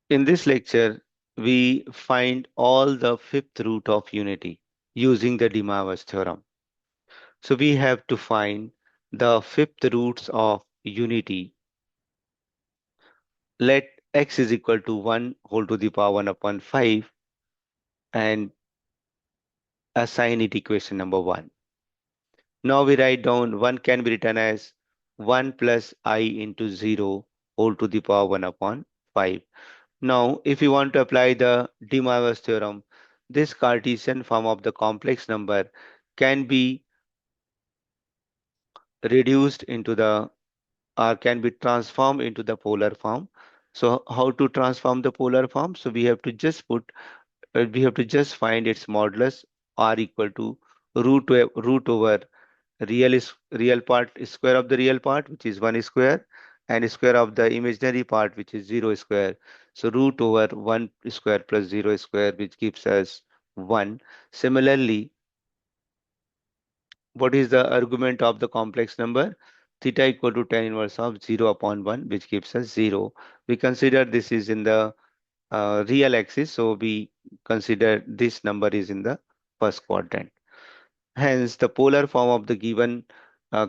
In this lecture, we find all the fifth root of unity using the De Moivre's theorem. So we have to find the fifth roots of unity. Let x is equal to 1 whole to the power 1 upon 5 and assign it equation number 1. Now we write down 1 can be written as 1 plus I into 0 whole to the power 1 upon 5. Now, if you want to apply the De Moivre's theorem, this Cartesian form of the complex number can be reduced into the or can be transformed into the polar form. So how to transform the polar form? So we have to just find its modulus r equal to root over real part square of the real part, which is 1 square, and square of the imaginary part, which is 0 square. So root over 1 square plus 0 square, which gives us 1. Similarly, what is the argument of the complex number? Theta equal to tan inverse of 0 upon 1, which gives us 0. We consider this is in the real axis, so we consider this number is in the first quadrant. Hence, the polar form of the given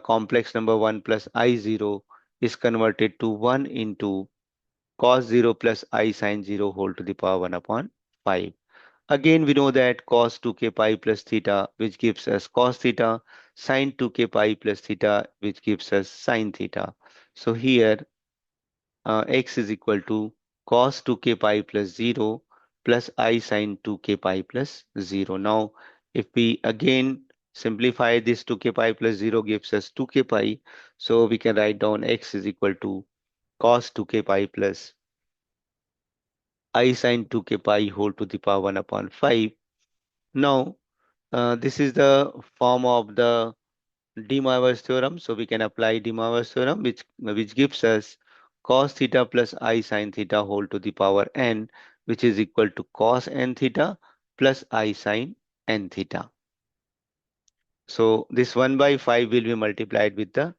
complex number 1 plus I0 is converted to 1 into cos 0 plus I sin 0 whole to the power 1 upon 5. Again, we know that cos 2k pi plus theta, which gives us cos theta, sin 2k pi plus theta, which gives us sin theta. So here, x is equal to cos 2k pi plus 0 plus I sin 2k pi plus 0. Now, if we again simplify this 2k pi plus 0 gives us 2k pi. So we can write down x is equal to cos 2k pi plus I sin 2k pi whole to the power 1 upon 5. Now, this is the form of the De Moivre's theorem. So we can apply De Moivre's theorem, which gives us cos theta plus I sin theta whole to the power n, which is equal to cos n theta plus I sin n theta. So this 1 by 5 will be multiplied with the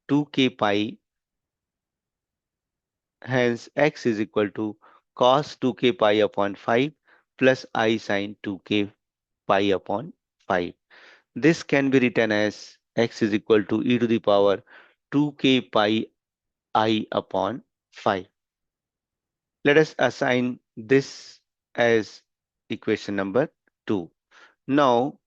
2k pi. Hence, x is equal to cos 2k pi upon 5 plus I sin 2k pi upon 5. This can be written as x is equal to e to the power 2k pi I upon 5. Let us assign this as equation number 2. Now,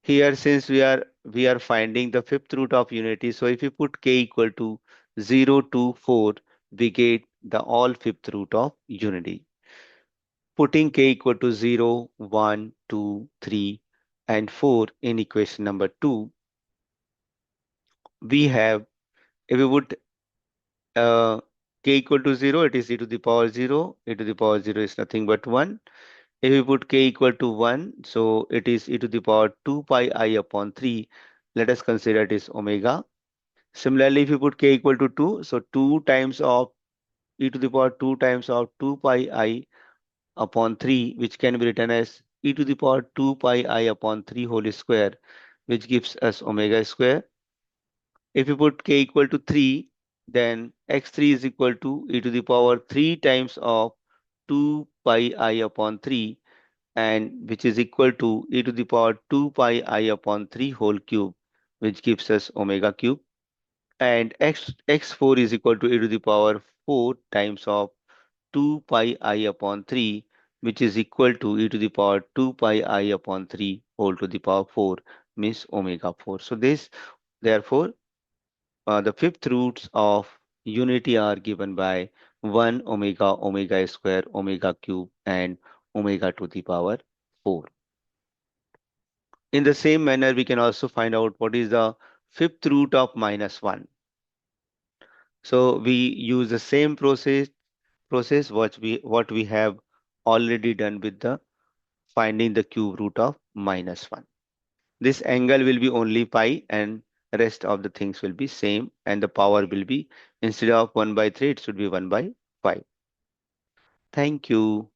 here since we are finding the fifth root of unity, so if you put k equal to 0 to 4, we get the all fifth root of unity. Putting k equal to 0, 1, 2, 3, and 4 in equation number 2, we have, if we put k equal to 0, it is e to the power 0. E to the power 0 is nothing but 1. If we put k equal to 1, so it is e to the power 2 pi I upon 3. Let us consider it is omega. Similarly, if you put k equal to 2, so 2 times of e to the power 2 times of 2 pi I upon 3, which can be written as e to the power 2 pi I upon 3 whole square, which gives us omega square. If you put k equal to 3, then x3 is equal to e to the power 3 times of 2 pi I upon 3, and which is equal to e to the power 2 pi I upon 3 whole cube, which gives us omega cube. And x4 is equal to e to the power 4 times of 2 pi I upon 3, which is equal to e to the power 2 pi I upon 3 whole to the power 4, means omega 4. So this, therefore, the fifth roots of unity are given by 1 omega, omega square, omega cube, and omega to the power 4. In the same manner, we can also find out what is the fifth root of minus 1. So we use the same process what we have already done with the finding the cube root of minus 1. This angle will be only pi and rest of the things will be same, and the power will be, instead of 1 by 3, it should be 1 by 5. Thank you.